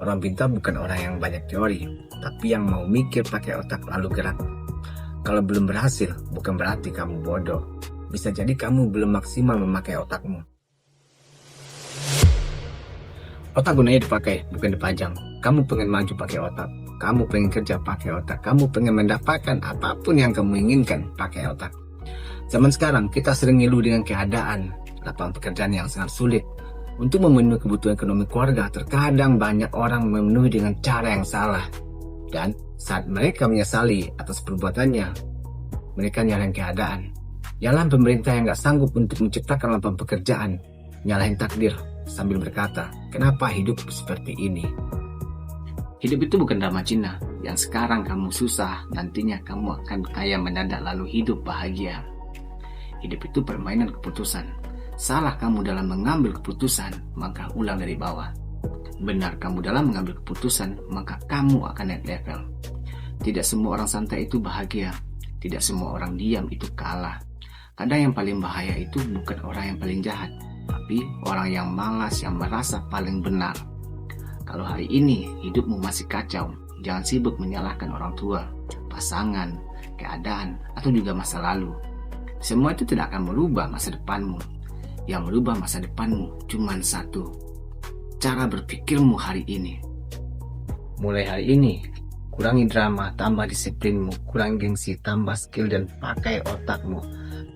Orang pintar bukan orang yang banyak teori, tapi yang mau mikir pakai otak lalu gerak. Kalau belum berhasil, bukan berarti kamu bodoh. Bisa jadi kamu belum maksimal memakai otakmu. Otak gunanya dipakai, bukan dipajang. Kamu pengen maju pakai otak. Kamu pengen kerja pakai otak. Kamu pengen mendapatkan apapun yang kamu inginkan pakai otak. Zaman sekarang kita sering ngeluh dengan keadaan lapangan pekerjaan yang sangat sulit. Untuk memenuhi kebutuhan ekonomi keluarga, terkadang banyak orang memenuhi dengan cara yang salah. Dan saat mereka menyesali atas perbuatannya, mereka nyalahin keadaan. Nyalahin pemerintah yang gak sanggup untuk menciptakan lapangan pekerjaan. Nyalahin takdir sambil berkata, kenapa hidup seperti ini? Hidup itu bukan drama Cina. Yang sekarang kamu susah, nantinya kamu akan kaya mendadak lalu hidup bahagia. Hidup itu permainan keputusan. Salah kamu dalam mengambil keputusan, maka ulang dari bawah. Benar kamu dalam mengambil keputusan, maka kamu akan naik level. Tidak semua orang santai itu bahagia. Tidak semua orang diam itu kalah. Kadang yang paling bahaya itu bukan orang yang paling jahat, tapi orang yang malas, yang merasa paling benar. Kalau hari ini hidupmu masih kacau, jangan sibuk menyalahkan orang tua, pasangan, keadaan, atau juga masa lalu. Semua itu tidak akan merubah masa depanmu. Yang merubah masa depanmu cuma satu, cara berpikirmu hari ini. Mulai hari ini, kurangi drama, tambah disiplinmu, kurangi gengsi, tambah skill dan pakai otakmu.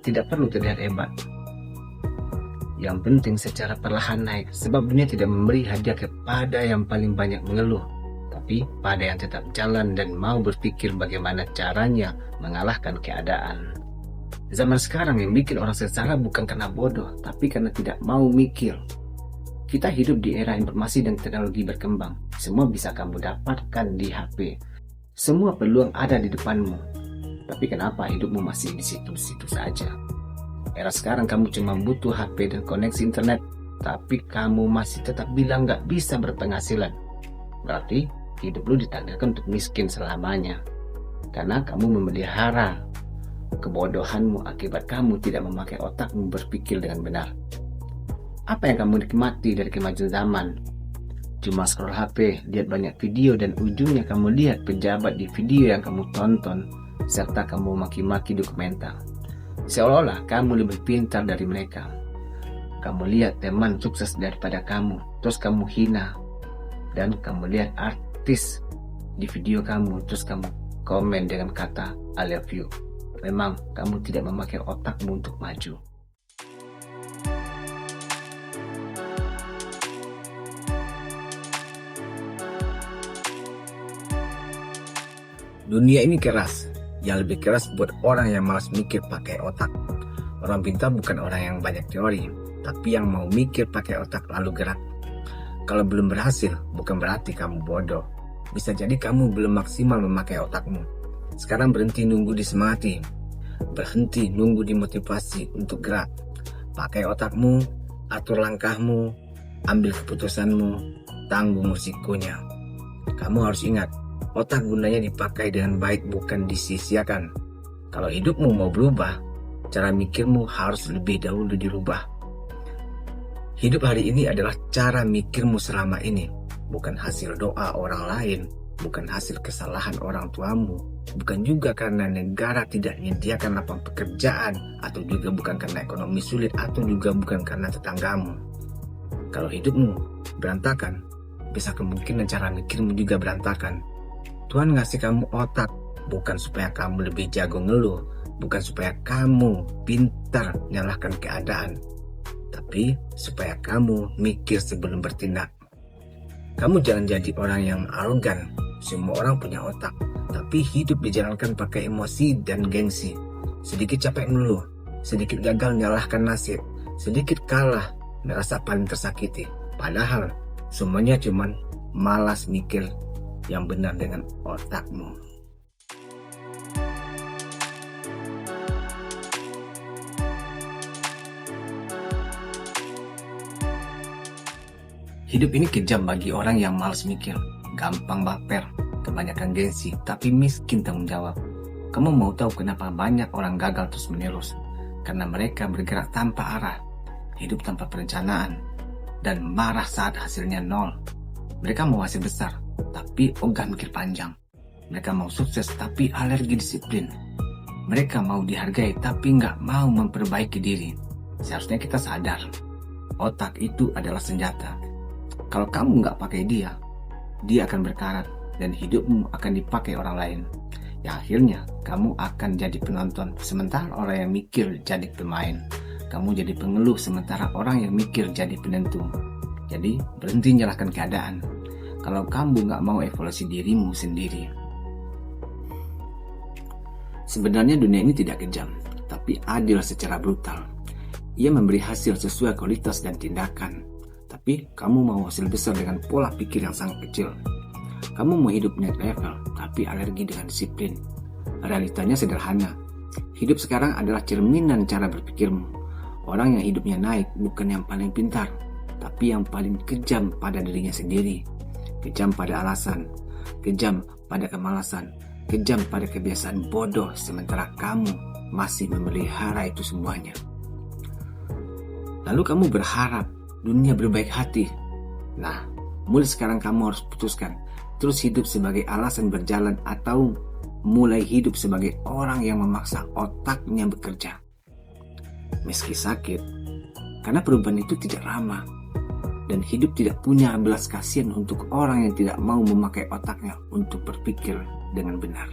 Tidak perlu terlihat hebat. Yang penting secara perlahan naik, sebab dunia tidak memberi hadiah kepada yang paling banyak mengeluh, tapi pada yang tetap jalan dan mau berpikir bagaimana caranya mengalahkan keadaan. Zaman sekarang yang bikin orang sengsara bukan karena bodoh, tapi karena tidak mau mikir. Kita hidup di era informasi dan teknologi berkembang. Semua bisa kamu dapatkan di HP. Semua peluang ada di depanmu. Tapi kenapa hidupmu masih di situ-situ saja? Era sekarang kamu cuma butuh HP dan koneksi internet, tapi kamu masih tetap bilang gak bisa berpenghasilan. Berarti hidup lu ditakdirkan untuk miskin selamanya. Karena kamu memelihara kebodohanmu akibat kamu tidak memakai otakmu berpikir dengan benar. Apa yang kamu nikmati dari kemajuan zaman? Cuma scroll HP, lihat banyak video dan ujungnya kamu lihat pejabat di video yang kamu tonton, serta kamu maki-maki dokumenter. Seolah-olah kamu lebih pintar dari mereka. Kamu lihat teman sukses daripada kamu, terus kamu hina. Dan kamu lihat artis di video kamu, terus kamu komen dengan kata I love you. Memang kamu tidak memakai otakmu untuk maju. Dunia ini keras. Yang lebih keras buat orang yang malas mikir pakai otak. Orang pintar bukan orang yang banyak teori, tapi yang mau mikir pakai otak lalu gerak. Kalau belum berhasil, bukan berarti kamu bodoh. Bisa jadi kamu belum maksimal memakai otakmu. Sekarang berhenti nunggu disemangati. Berhenti nunggu dimotivasi untuk gerak. Pakai otakmu, atur langkahmu, ambil keputusanmu, tanggung risikonya. Kamu harus ingat, otak gunanya dipakai dengan baik, bukan disia-siakan. Kalau hidupmu mau berubah, cara mikirmu harus lebih dahulu dirubah. Hidup hari ini adalah cara mikirmu selama ini, bukan hasil doa orang lain, bukan hasil kesalahan orang tuamu, bukan juga karena negara tidak menyediakan lapangan pekerjaan, atau juga bukan karena ekonomi sulit, atau juga bukan karena tetanggamu. Kalau hidupmu berantakan, bisa kemungkinan cara mikirmu juga berantakan. Tuhan ngasih kamu otak, bukan supaya kamu lebih jago ngeluh, bukan supaya kamu pintar nyalahkan keadaan, tapi supaya kamu mikir sebelum bertindak. Kamu jangan jadi orang yang arogan. Semua orang punya otak, tapi hidup dijalankan pakai emosi dan gengsi. Sedikit capek ngeluh, sedikit gagal nyalahkan nasib, sedikit kalah merasa paling tersakiti. Padahal semuanya cuman malas mikir yang benar dengan otakmu. Hidup ini kejam bagi orang yang malas mikir, gampang baper, kebanyakan gengsi, tapi miskin tanggung jawab. Kamu mau tahu kenapa banyak orang gagal terus menerus? Karena mereka bergerak tanpa arah, hidup tanpa perencanaan, dan marah saat hasilnya nol. Mereka mau hasil besar, tapi ogah mikir panjang. Mereka mau sukses, tapi alergi disiplin. Mereka mau dihargai, tapi nggak mau memperbaiki diri. Seharusnya kita sadar, otak itu adalah senjata. Kalau kamu nggak pakai dia akan berkarat dan hidupmu akan dipakai orang lain. Ya akhirnya kamu akan jadi penonton, sementara orang yang mikir jadi pemain. Kamu jadi pengeluh, sementara orang yang mikir jadi penentu. Jadi berhenti nyalahkan keadaan kalau kamu nggak mau evaluasi dirimu sendiri. Sebenarnya dunia ini tidak kejam, tapi adil secara brutal. Ia memberi hasil sesuai kualitas dan tindakan. Tapi kamu mau hasil besar dengan pola pikir yang sangat kecil. Kamu mau hidup naik level, tapi alergi dengan disiplin. Realitanya sederhana. Hidup sekarang adalah cerminan cara berpikirmu. Orang yang hidupnya naik bukan yang paling pintar, tapi yang paling kejam pada dirinya sendiri. Kejam pada alasan, kejam pada kemalasan, kejam pada kebiasaan bodoh, sementara kamu masih memelihara itu semuanya. Lalu kamu berharap dunia berbaik hati. Nah, mulai sekarang kamu harus putuskan, terus hidup sebagai alasan berjalan atau mulai hidup sebagai orang yang memaksa otaknya bekerja. Meski sakit, karena perubahan itu tidak ramah, dan hidup tidak punya belas kasihan untuk orang yang tidak mau memakai otaknya untuk berpikir dengan benar.